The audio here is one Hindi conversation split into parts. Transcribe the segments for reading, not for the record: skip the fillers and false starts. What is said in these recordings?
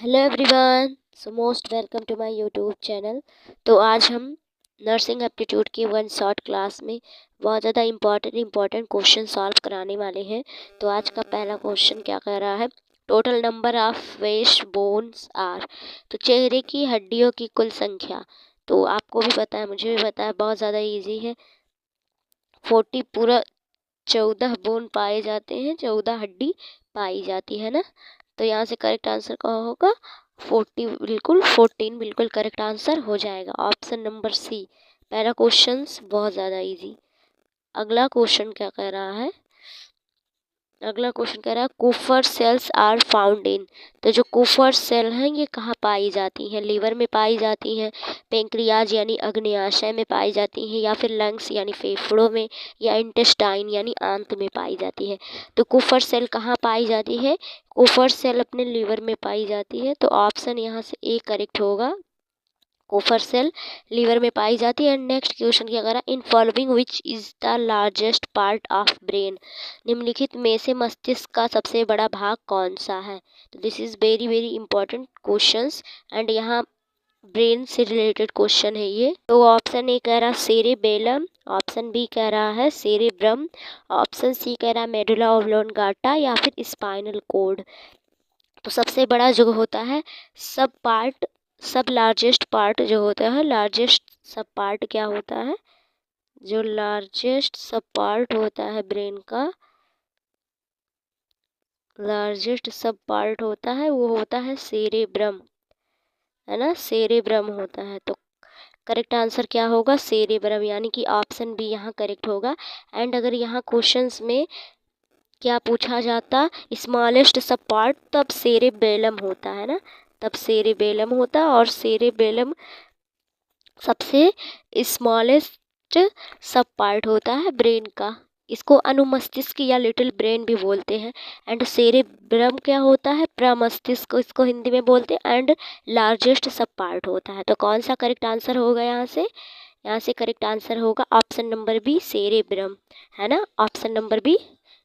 Hello everyone, so most welcome to my YouTube channel. तो आज हम नर्सिंग एप्टीट्यूड की वन शॉर्ट क्लास में बहुत ज़्यादा इम्पॉर्टेंट क्वेश्चन सॉल्व कराने वाले हैं। तो आज का पहला क्वेश्चन क्या कह रहा है, total number of face bones are. तो चेहरे की हड्डियों की कुल संख्या, तो आपको भी पता है, मुझे भी पता है, बहुत ज़्यादा इजी है। 40 पूरा 14 बोन पाए जाते हैं, 14 हड्डी पाई जाती है ना। तो यहाँ से करेक्ट आंसर क्या होगा, 14 बिल्कुल करेक्ट आंसर हो जाएगा। ऑप्शन नंबर सी, पहला क्वेश्चन बहुत ज़्यादा इजी। अगला क्वेश्चन क्या कह रहा है, अगला क्वेश्चन कह रहा है कुफर सेल्स आर फाउंड इन। तो जो कुफर सेल हैं ये कहाँ पाई जाती हैं, लीवर में पाई जाती हैं, पेंक्रियाज यानी अग्न्याशय में पाई जाती हैं, या फिर लंग्स यानी फेफड़ों में, या इंटेस्टाइन यानी आंत में पाई जाती है। तो कुफर सेल कहाँ पाई जाती है, कुफर सेल अपने लीवर में पाई जाती है। तो ऑप्शन यहाँ से ए करेक्ट होगा, कोफर सेल लीवर में पाई जाती है। नेक्स्ट क्वेश्चन क्या करा, in following which is the largest part of brain. निम्नलिखित में से मस्तिष्क का सबसे बड़ा भाग कौन सा है। तो this is very very important questions and यहाँ ब्रेन से रिलेटेड क्वेश्चन है ये। तो ऑप्शन ए कह रहा सेरेबेलम, ऑप्शन बी कह रहा है सेरेब्रम, ऑप्शन सी कह रहा मेडुला ऑब्लोंगाटा, या फिर स्पाइनल कोड। तो सबसे बड़ा जो होता है सब लार्जेस्ट पार्ट जो होता है, लार्जेस्ट सब पार्ट क्या होता है, जो लार्जेस्ट सब पार्ट होता है ब्रेन का, लार्जेस्ट सब पार्ट होता है वो होता है सेरेब्रम, है ना, सेरेब्रम होता है। तो करेक्ट आंसर क्या होगा, सेरेब्रम, यानी कि ऑप्शन बी यहाँ करेक्ट होगा। एंड अगर यहाँ क्वेश्चंस में क्या पूछा जाता, स्मॉलेस्ट सब पार्ट, तब सेरेबेलम होता है ना, तब सेरेबेलम होता, और सेरेबेलम सबसे स्मॉलेस्ट सब पार्ट होता है ब्रेन का। इसको अनुमस्तिष्क या लिटिल ब्रेन भी बोलते हैं। एंड सेरेब्रम क्या होता है, प्रमस्तिष्क इसको हिंदी में बोलते हैं, एंड लार्जेस्ट सब पार्ट होता है। तो कौन सा करेक्ट आंसर होगा यहाँ से, यहाँ से करेक्ट आंसर होगा ऑप्शन नंबर बी सेरेब्रम, है ना। Option number B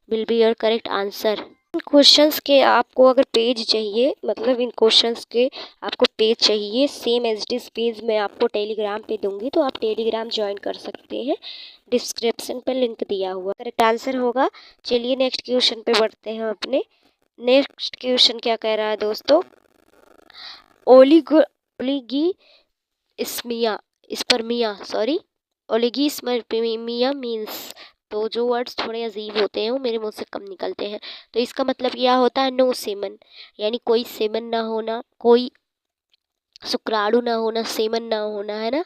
will be your correct answer. Questions के आपको अगर पेज चाहिए, मतलब इन क्वेश्चंस के आपको पेज चाहिए, सेम एज डिस पेज मैं आपको टेलीग्राम पे दूंगी, तो आप टेलीग्राम ज्वाइन कर सकते हैं, डिस्क्रिप्शन पे लिंक दिया हुआ। करेक्ट आंसर होगा। चलिए नेक्स्ट क्वेश्चन पे बढ़ते हैं अपने। नेक्स्ट क्वेश्चन क्या कह रहा है दोस्तों, ओलिगी स्पर्मिया मीन्स। तो जो वर्ड्स थोड़े अजीब होते हैं वो मेरे मुंह से कम निकलते हैं। तो इसका मतलब क्या होता है, नो सेमन, यानी कोई सेमन ना होना, कोई शुक्राणु ना होना, सेमन ना होना, है ना।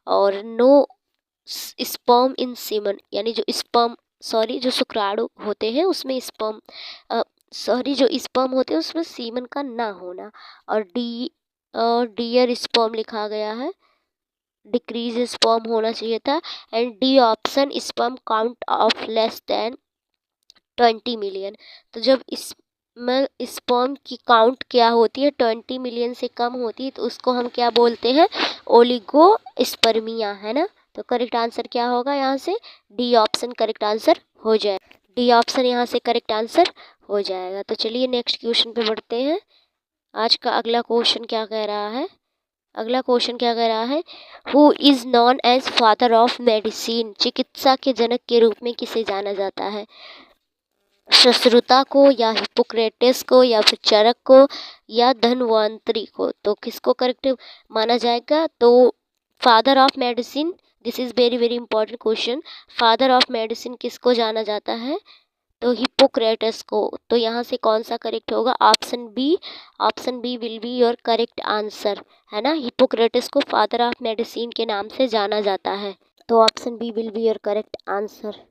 और नो स्पर्म इन सेमन, यानी जो स्पर्म जो शुक्राणु होते हैं उसमें स्पर्म जो स्पर्म होते हैं उसमें सीमन का ना होना। और डियर स्पर्म लिखा गया है, डिक्रीज स्पर्म होना चाहिए था। And D option, sperm count of less than 20 million. तो जब इसमें स्पर्म की काउंट क्या होती है, 20 मिलियन से कम होती है, तो उसको हम क्या बोलते हैं, ओलिगो स्पर्मिया, है ना। तो करेक्ट आंसर क्या होगा यहाँ से, डी ऑप्शन करेक्ट आंसर हो जाए, डी ऑप्शन यहाँ से करेक्ट आंसर हो जाएगा। तो चलिए नेक्स्ट क्वेश्चन पे बढ़ते हैं। आज का अगला क्वेश्चन क्या कह रहा है, अगला क्वेश्चन क्या कह रहा है, who is known as father of medicine. चिकित्सा के जनक के रूप में किसे जाना जाता है, सुश्रुता को, या हिप्पोक्रेटिस को, या फिर चरक को, या धन्वंतरी को। तो किसको करेक्ट माना जाएगा, तो father of medicine, this is very very important question. Father of medicine किसको जाना जाता है, तो हिप्पोक्रेटस को। तो यहाँ से कौन सा करेक्ट होगा, option B will be your correct answer, है ना। हिप्पोक्रेटस को फादर ऑफ मेडिसिन के नाम से जाना जाता है। तो option B will be your correct answer.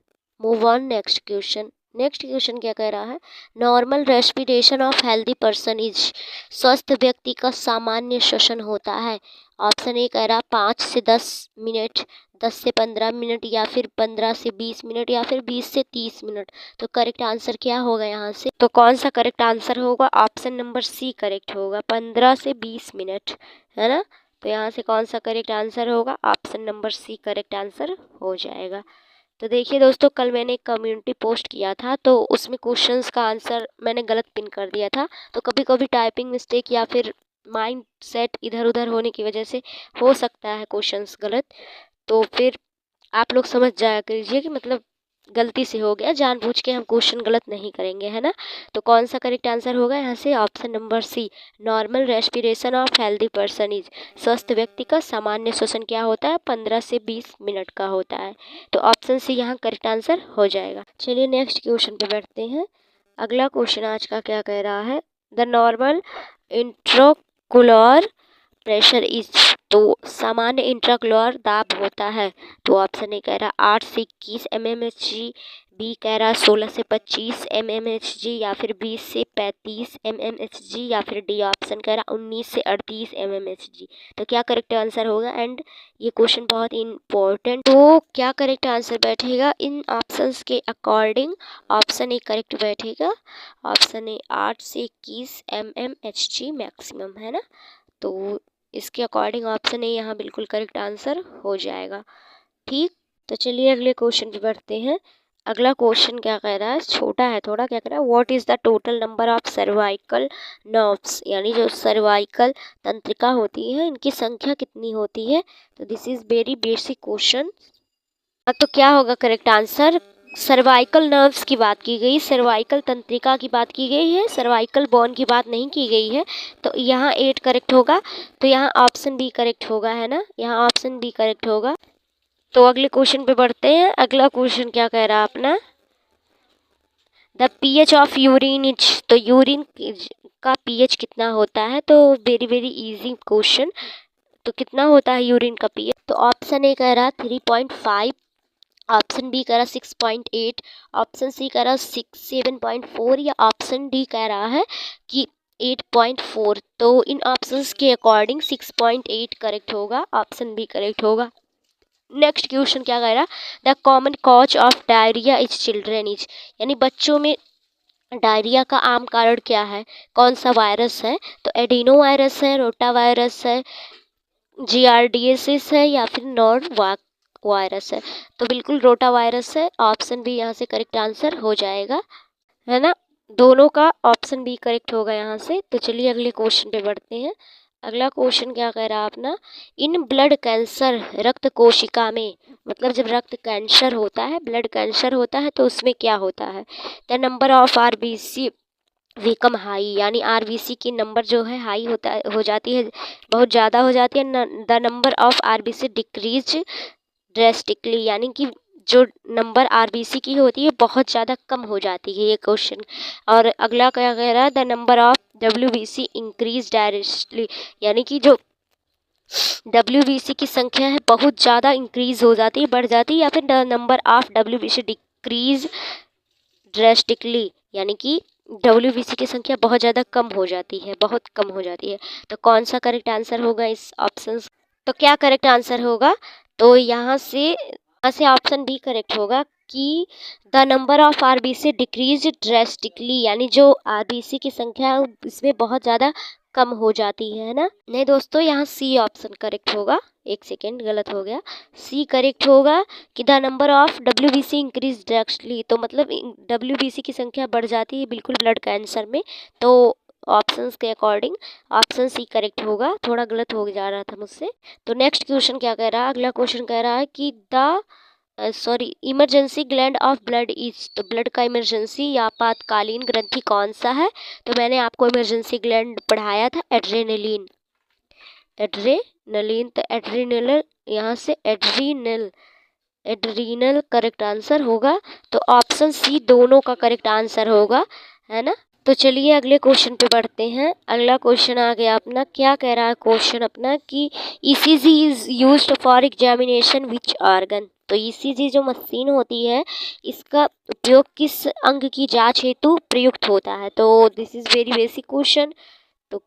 Move on next question. Next question क्या कह रहा है, normal respiration of healthy person is. स्वस्थ व्यक्ति का सामान्य श्वसन होता है। ऑप्शन ए कह रहा 5 से 10 मिनट, 10 से 15 मिनट, या फिर 15 से 20 मिनट, या फिर 20 से 30 मिनट। तो करेक्ट आंसर क्या होगा यहाँ से, तो कौन सा करेक्ट आंसर होगा, ऑप्शन नंबर सी करेक्ट होगा, 15 से 20 मिनट, है ना। तो यहाँ से कौन सा करेक्ट आंसर होगा, option number C correct answer हो जाएगा। तो देखिए दोस्तों, कल मैंने एक कम्युनिटी पोस्ट किया था, तो उसमें क्वेश्चंस का आंसर मैंने गलत पिन कर दिया था। तो कभी कभी टाइपिंग मिस्टेक या फिर माइंड सेट इधर उधर होने की वजह से हो सकता है क्वेश्चंस गलत। तो फिर आप लोग समझ जाया कीजिए कि मतलब गलती से हो गया, जानबूझ के हम क्वेश्चन गलत नहीं करेंगे, है ना। तो कौन सा करेक्ट आंसर होगा यहाँ से? Option number C, normal respiration of healthy person is, स्वस्थ व्यक्ति का सामान्य श्वसन क्या होता है? 15 से 20 मिनट का होता है। तो ऑप्शन सी यहाँ करेक्ट आंसर हो जाएगा। चलिए नेक्स्ट क्वेश्चन पे बैठते हैं। अगला क्वेश्चन आज का क्या कह रहा है? The normal intraocular pressure is, तो सामान्य इंट्राकुलर दाब होता है। तो ऑप्शन ए कह रहा 8 से 21 mmHg, बी कह रहा 16 से 25 mmHg, या फिर 20 से 35 mmHg, या फिर डी ऑप्शन कह रहा 19 से 38 mmHg। तो क्या करेक्ट आंसर होगा? एंड ये क्वेश्चन बहुत इम्पोर्टेंट, तो क्या करेक्ट आंसर बैठेगा इन ऑप्शंस के अकॉर्डिंग? ऑप्शन ए करेक्ट बैठेगा। ऑप्शन ए 8 से 21 mmHg मैक्सिमम, है ना। तो इसके अकॉर्डिंग ऑप्शन ए यहाँ बिल्कुल करेक्ट आंसर हो जाएगा। ठीक, तो चलिए अगले क्वेश्चन पे बढ़ते हैं। अगला क्वेश्चन क्या कह रहा है? छोटा है थोड़ा। क्या कह रहा है? What is the total number of cervical nerves, यानी जो सर्वाइकल तंत्रिका होती है इनकी संख्या कितनी होती है? तो this is very basic question. तो क्या होगा करेक्ट आंसर? सर्वाइकल नर्व्स की बात की गई, सर्वाइकल तंत्रिका की बात की गई है, सर्वाइकल बोन की बात नहीं की गई है। तो यहाँ 8 करेक्ट होगा। तो यहाँ ऑप्शन बी करेक्ट होगा, है ना। यहाँ ऑप्शन बी करेक्ट होगा। तो अगले क्वेश्चन पे बढ़ते हैं। अगला क्वेश्चन क्या कह रहा है अपना? The pH of urine is, तो यूरिन का पीएच कितना होता है? तो वेरी वेरी इजी क्वेश्चन। तो कितना होता है यूरिन का पीएच? तो ऑप्शन ए कह रहा 3.5, ऑप्शन बी कह रहा 6.8, ऑप्शन सी कह रहा 7.4, या ऑप्शन डी कह रहा है कि 8.4। तो इन ऑप्शंस के अकॉर्डिंग 6.8 करेक्ट होगा, ऑप्शन बी करेक्ट होगा। नेक्स्ट क्वेश्चन क्या कह रहा? The common cause of diarrhoea is children is, यानी बच्चों में डायरिया का आम कारण क्या है? कौन सा वायरस है? तो एडिनो वायरस है, रोटा वायरस है, GRDS है, या फिर नॉर्वाक वायरस है। तो बिल्कुल रोटा वायरस है, ऑप्शन बी यहाँ से करेक्ट आंसर हो जाएगा, है ना। दोनों का ऑप्शन बी करेक्ट होगा यहाँ से। तो चलिए अगले क्वेश्चन पे बढ़ते हैं। अगला क्वेश्चन क्या कह रहा है अपना? इन ब्लड कैंसर, रक्त कोशिका में, मतलब जब रक्त कैंसर होता है, ब्लड कैंसर होता है, तो उसमें क्या होता है? The number of RBC become high, यानी RBC की नंबर जो है हाई होता है, हो जाती है, बहुत ज़्यादा हो जाती है। The number of RBC decrease drastically, यानी कि जो नंबर RBC की होती है बहुत ज़्यादा कम हो जाती है, ये क्वेश्चन। और अगला क्या कह रहा है? The number of WBC increase directly, यानी कि जो WBC की संख्या है बहुत ज़्यादा इंक्रीज हो जाती है, बढ़ जाती है, या फिर the number of WBC decrease drastically, यानी कि WBC की संख्या बहुत ज़्यादा कम हो जाती है, बहुत कम हो जाती है। तो कौन सा करेक्ट आंसर होगा इस ऑप्शन? तो क्या करेक्ट आंसर होगा? तो यहाँ से ऑप्शन बी करेक्ट होगा कि the number of RBC decrease drastically, यानी जो RBC की संख्या है इसमें बहुत ज़्यादा कम हो जाती है ना। नहीं दोस्तों, यहाँ सी ऑप्शन करेक्ट होगा। एक सेकेंड, गलत हो गया। सी करेक्ट होगा कि the number of WBC increase drastically, तो मतलब WBC की संख्या बढ़ जाती है बिल्कुल ब्लड कैंसर में। तो ऑप्शंस के अकॉर्डिंग ऑप्शन सी करेक्ट होगा। थोड़ा गलत हो जा रहा था मुझसे। तो नेक्स्ट क्वेश्चन क्या कह रहा है? अगला क्वेश्चन कह रहा है कि the emergency gland of blood is, तो ब्लड का इमरजेंसी या आपातकालीन ग्रंथि कौन सा है? तो मैंने आपको इमरजेंसी ग्लैंड पढ़ाया था, एड्रेनलिन। तो एड्रीनल, यहाँ से एड्रीनल करेक्ट आंसर होगा। तो ऑप्शन सी दोनों का करेक्ट आंसर होगा, है ना। तो चलिए अगले क्वेश्चन पे बढ़ते हैं। अगला क्वेश्चन आ गया अपना, क्या कह रहा है क्वेश्चन अपना कि ECG is used for examination which organ, तो ECG जो मशीन होती है इसका उपयोग किस अंग की जांच हेतु प्रयुक्त होता है? तो this is very basic question. तो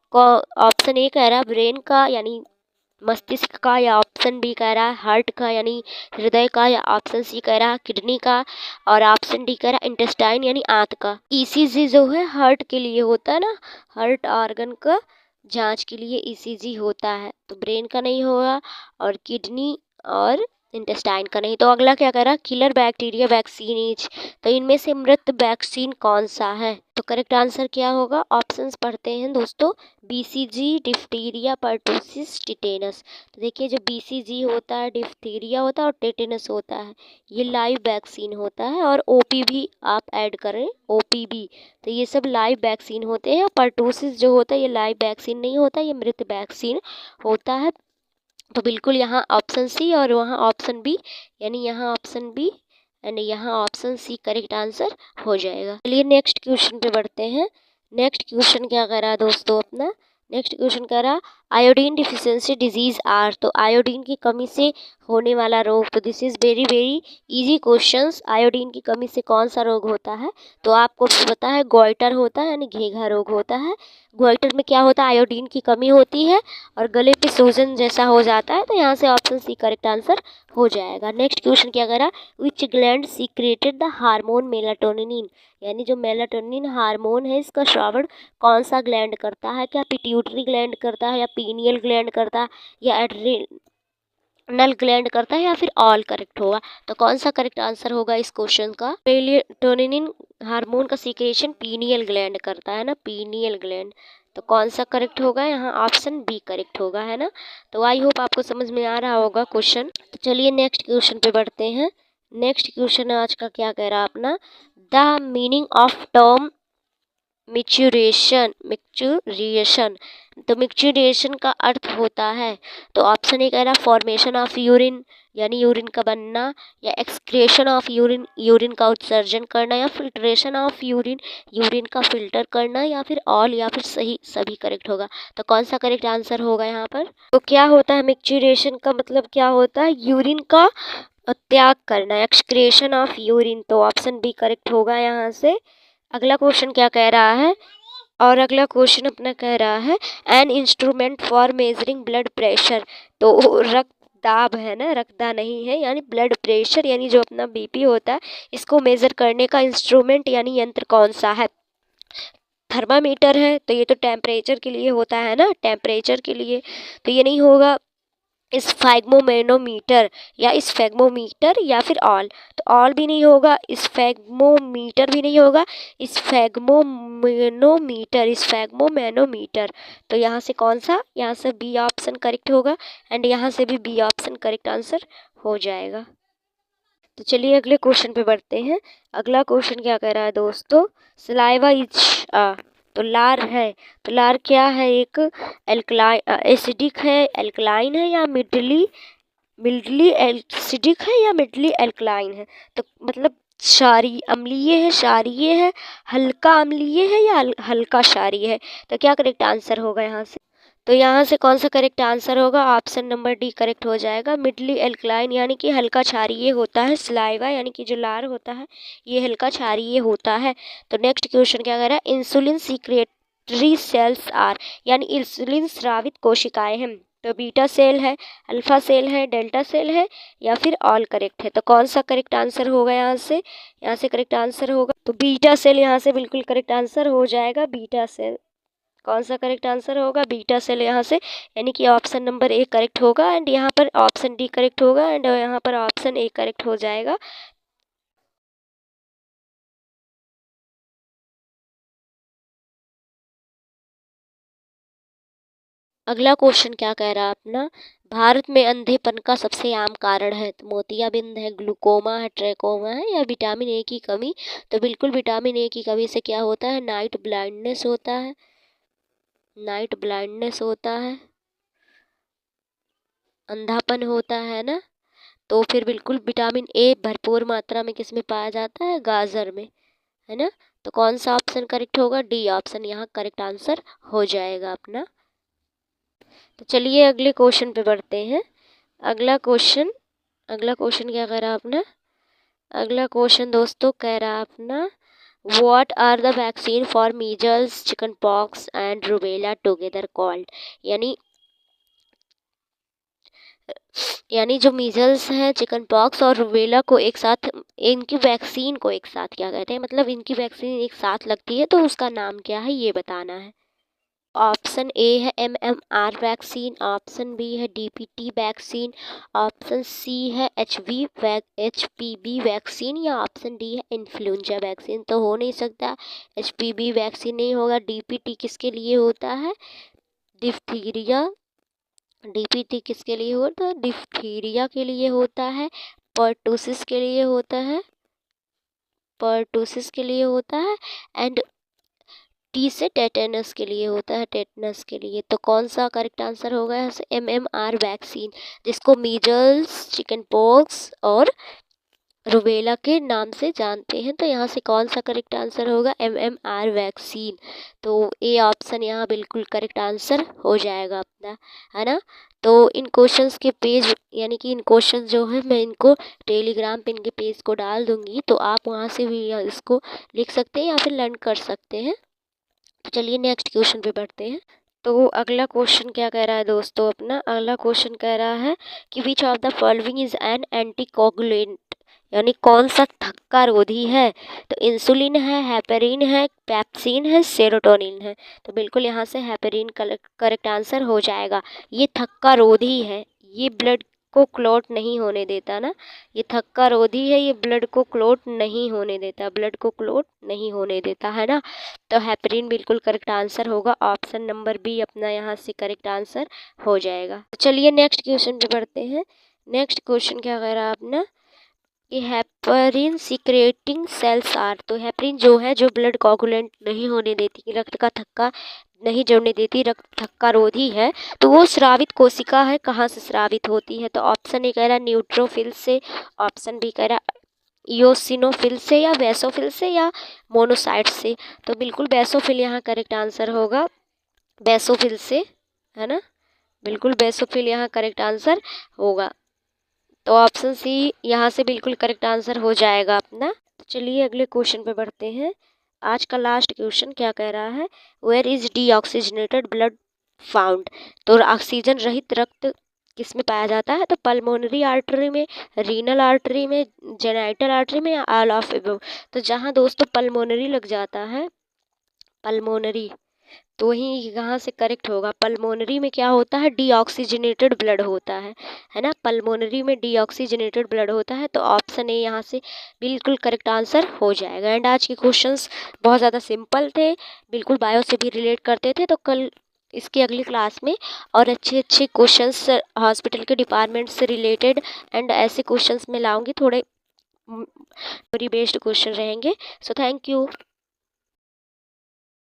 ऑप्शन ए कह रहा है ब्रेन का, यानी मस्तिष्क का, या ऑप्शन बी कह रहा है हार्ट का, यानी हृदय का, या ऑप्शन सी कह रहा है किडनी का, और ऑप्शन डी कह रहा है इंटेस्टाइन यानी आंत का। ECG जो है हार्ट के लिए होता है ना, हार्ट ऑर्गन का जांच के लिए ECG होता है। तो ब्रेन का नहीं होगा, और किडनी और इंटेस्टाइन का नहीं। तो अगला क्या कह रहा है, किलर बैक्टीरिया वैक्सीन इज, तो इनमें से मृत वैक्सीन कौन सा है। तो करेक्ट आंसर क्या होगा, ऑप्शंस पढ़ते हैं दोस्तों, बीसीजी, डिफ्टीरिया, पर्टूसिस, टिटेनस। तो देखिए जो बीसीजी होता है, डिफ्टीरिया होता है और टिटेनस होता है, ये लाइव वैक्सीन होता है। और ओपीवी आप ऐड करें, ओपीवी, तो ये सब लाइव वैक्सीन होते हैं। और पर्टूसिस जो होता है ये लाइव वैक्सीन नहीं होता, ये मृत वैक्सीन होता है। तो बिल्कुल यहाँ ऑप्शन सी और वहाँ ऑप्शन बी, यानी यहाँ ऑप्शन बी एंड यहाँ ऑप्शन सी करेक्ट आंसर हो जाएगा। चलिए नेक्स्ट क्वेश्चन पे बढ़ते हैं। नेक्स्ट क्वेश्चन क्या कह रहा है दोस्तों अपना, नेक्स्ट क्वेश्चन कह रहा आयोडीन डिफिशियंसी डिजीज आर, तो आयोडीन की कमी से होने वाला रोग, तो this is very very easy questions. Iodine की कमी से कौन सा रोग होता है, तो आपको पता है गोइटर होता है, यानी घेघा रोग होता है। गोइटर में क्या होता है, आयोडीन की कमी होती है और गले पे सूजन जैसा हो जाता है। तो यहाँ से ऑप्शन सी करेक्ट आंसर हो जाएगा। नेक्स्ट क्वेश्चन क्या कह रहा, विच gland secreted the hormone melatonin, यानी जो मेलाटोनिन हार्मोन है इसका श्रावण कौन सा ग्लैंड करता है, क्या पिट्यूटरी ग्लैंड करता है या पीनियल ग्लैंड करता है या एड्रिनल ग्लैंड करता है या फिर ऑल करेक्ट होगा। तो कौन सा करेक्ट आंसर होगा इस क्वेश्चन का, मेलाटोनिन हार्मोन का सीक्रेशन पीनियल ग्लैंड करता है ना, पीनियल ग्लैंड। तो कौन सा करेक्ट होगा, यहाँ ऑप्शन बी करेक्ट होगा, है ना। तो आई होप आपको समझ में आ रहा होगा क्वेश्चन। तो चलिए नेक्स्ट क्वेश्चन पे बढ़ते हैं। नेक्स्ट क्वेश्चन आज का क्या कह रहा अपना, the meaning of term micturition, तो मिक्चुरेशन का अर्थ होता है, तो ऑप्शन ए कह रहा फॉर्मेशन ऑफ यूरिन, यानी यूरिन का बनना, या एक्सक्रेशन ऑफ यूरिन, यूरिन का उत्सर्जन करना, या फिल्ट्रेशन ऑफ यूरिन, यूरिन का फिल्टर करना, या फिर ऑल, या फिर सही सभी करेक्ट होगा। तो कौन सा करेक्ट आंसर होगा यहाँ पर, तो क्या होता है मिक्चुरेशन का मतलब क्या होता है, यूरिन का त्याग करना, एक्सक्रेशन ऑफ यूरिन। तो ऑप्शन बी करेक्ट होगा यहाँ से। अगला क्वेश्चन क्या कह रहा है, और अगला क्वेश्चन अपना कह रहा है an instrument for measuring blood pressure, तो रक्तदाब है ना, रक्तदाब नहीं है, यानी ब्लड प्रेशर, यानी जो अपना बीपी होता है इसको मेजर करने का इंस्ट्रूमेंट यानी यंत्र कौन सा है। थर्मामीटर है, तो ये तो टेम्परेचर के लिए होता है ना, टेम्परेचर के लिए, तो ये नहीं होगा स्फैग्मोमेनोमीटर या स्फैग्मोमीटर या फिर ऑल, तो ऑल भी नहीं होगा, स्फैग्मोमीटर भी नहीं होगा, स्फैग्मोमेनोमीटर। तो यहाँ से कौन सा, यहाँ से बी ऑप्शन करेक्ट होगा एंड यहाँ से भी बी ऑप्शन करेक्ट आंसर हो जाएगा। तो चलिए अगले क्वेश्चन पे बढ़ते हैं। अगला क्वेश्चन क्या कह रहा है दोस्तों, सलाइवा इज तो लार है, तो लार क्या है, एक एसिडिक है, एल्कलाइन है, या मिडली एसिडिक है या मिडली एल्कलाइन है। तो मतलब अम्लीय है, क्षारीय है, हल्का अम्लीय है या हल्का क्षारीय है। तो क्या करेक्ट आंसर होगा यहाँ से, तो यहाँ से कौन सा करेक्ट आंसर होगा, ऑप्शन नंबर डी करेक्ट हो जाएगा। मिडली एल्कलाइन यानी कि हल्का क्षारीय होता है, सलाइवा यानी कि जो लार होता है ये हल्का क्षारीय होता है। तो नेक्स्ट क्वेश्चन क्या कह रहा है, इंसुलिन सीक्रेटरी सेल्स आर, यानी इंसुलिन स्रावित कोशिकाएं हैं। तो बीटा सेल है, अल्फा सेल है, डेल्टा सेल है, या फिर ऑल करेक्ट है। तो कौन सा करेक्ट आंसर होगा यहाँ से करेक्ट आंसर होगा, तो बीटा सेल यहाँ से बिल्कुल करेक्ट आंसर हो जाएगा। बीटा सेल कौन सा करेक्ट आंसर होगा, बीटा सेल यहाँ से, यानी कि ऑप्शन नंबर ए करेक्ट होगा एंड यहाँ पर ऑप्शन डी करेक्ट होगा एंड यहाँ पर ऑप्शन ए करेक्ट हो जाएगा। अगला क्वेश्चन क्या कह रहा है अपना, भारत में अंधेपन का सबसे आम कारण है, तो मोतियाबिंद है, ग्लूकोमा है, ट्रैकोमा है, या विटामिन ए की कमी। तो बिल्कुल विटामिन ए की कमी से क्या होता है, नाइट ब्लाइंडनेस होता है, नाइट ब्लाइंडनेस होता है, अंधापन होता है ना। तो फिर बिल्कुल विटामिन ए भरपूर मात्रा में किस में पाया जाता है, गाजर में, है ना। तो कौन सा ऑप्शन करेक्ट होगा, डी ऑप्शन यहाँ करेक्ट आंसर हो जाएगा अपना। तो चलिए अगले क्वेश्चन पे बढ़ते हैं। अगला क्वेश्चन क्या कह रहा अपना, अगला क्वेश्चन दोस्तों कह रहा अपना, what are the vaccine for measles, chicken pox and rubella together called, यानी जो मीजल्स है, चिकन पॉक्स और रूबेला को एक साथ, इनकी वैक्सीन को एक साथ क्या कहते हैं, मतलब इनकी वैक्सीन एक साथ लगती है तो उसका नाम क्या है ये बताना है। ऑप्शन ए है MMR वैक्सीन, ऑप्शन बी है DPT वैक्सीन, ऑप्शन सी है HPV वैक्सीन या ऑप्शन डी है इन्फ्लुएंजा वैक्सीन। तो हो नहीं सकता, HPV वैक्सीन नहीं होगा। DPT किसके लिए होता है? डिफ्थीरिया। DPT किसके लिए होता है? डिफ्थीरिया के लिए होता है, पर्टूसिस के लिए होता है, पर्टूसिस के लिए होता है, एंड टी से टेटेनस के लिए होता है, टेटनस के लिए। तो कौन सा करेक्ट आंसर होगा यहाँ से? MMR वैक्सीन, जिसको मीजल्स, चिकन पॉक्स और रुबेला के नाम से जानते हैं। तो यहाँ से कौन सा करेक्ट आंसर होगा? MMR vaccine. तो ए ऑप्शन यहाँ बिल्कुल करेक्ट आंसर हो जाएगा अपना, है ना। तो इन क्वेश्चंस के पेज, यानी कि इन क्वेश्चंस जो है मैं इनको टेलीग्राम पे इनके पेज को डाल दूंगी, तो आप वहाँ से भी इसको लिख सकते हैं या फिर लर्न कर सकते हैं। तो चलिए नेक्स्ट क्वेश्चन पे बढ़ते हैं। तो अगला क्वेश्चन क्या कह रहा है दोस्तों? अपना अगला क्वेश्चन कह रहा है कि which of the following is an anticoagulant, यानी कौन सा थक्का रोधी है? तो इंसुलिन है, हेपेरिन है, पेप्सिन है, सेरोटोनिन है। तो बिल्कुल यहाँ से हेपेरिन करेक्ट आंसर हो जाएगा। ये थक्का रोधी है, ये ब्लड को क्लॉट नहीं होने देता ना, ये थक्का रोधी है, ये ब्लड को क्लॉट नहीं होने देता, ब्लड को क्लॉट नहीं होने देता, है ना। तो हेपेरिन बिल्कुल करेक्ट आंसर होगा, ऑप्शन नंबर बी अपना यहाँ से करेक्ट आंसर हो जाएगा। चलिए नेक्स्ट क्वेश्चन पे बढ़ते हैं। नेक्स्ट क्वेश्चन क्या कह रहा है अपना कि हेपरिन सीक्रेटिंग सेल्स आर। तो हेपरिन जो है, जो ब्लड कोगुलेंट नहीं होने देती, रक्त का थक्का नहीं जोड़ने देती, रक्त थक्का रोधी है, तो वो स्रावित कोशिका है, कहाँ से स्रावित होती है? तो ऑप्शन ए कह रहा है न्यूट्रोफिल से, ऑप्शन बी कह रहा है इयोसिनोफिल से, या बेसोफिल से, या मोनोसाइट से। तो बिल्कुल बेसोफिल यहाँ करेक्ट आंसर होगा, बेसोफिल से, है ना, बिल्कुल बेसोफिल यहाँ करेक्ट आंसर होगा। तो ऑप्शन सी यहाँ से बिल्कुल करेक्ट आंसर हो जाएगा अपना। तो चलिए अगले क्वेश्चन पे बढ़ते हैं। आज का लास्ट क्वेश्चन क्या कह रहा है? Where is deoxygenated blood found. तो ऑक्सीजन रहित रक्त किस में पाया जाता है? तो पल्मोनरी आर्टरी में, रीनल आर्टरी में, जेनाइटल आर्टरी में, या ऑल ऑफ एबव। तो जहाँ दोस्तों पल्मोनरी लग जाता है, पल्मोनरी, तो वही कहाँ से करेक्ट होगा? पल्मोनरी में क्या होता है? डीऑक्सीजनेटेड ब्लड होता है ना, पल्मोनरी में डीऑक्सीजनेटेड ब्लड होता है। तो ऑप्शन ए यहाँ से बिल्कुल करेक्ट आंसर हो जाएगा। एंड आज के क्वेश्चंस बहुत ज़्यादा सिंपल थे, बिल्कुल बायो से भी रिलेट करते थे। तो कल इसकी अगली क्लास में और अच्छे अच्छे क्वेश्चंस हॉस्पिटल के डिपार्टमेंट से रिलेटेड एंड ऐसे क्वेश्चंस में लाऊंगी, थोड़े बेस्ड क्वेश्चन रहेंगे। So thank you.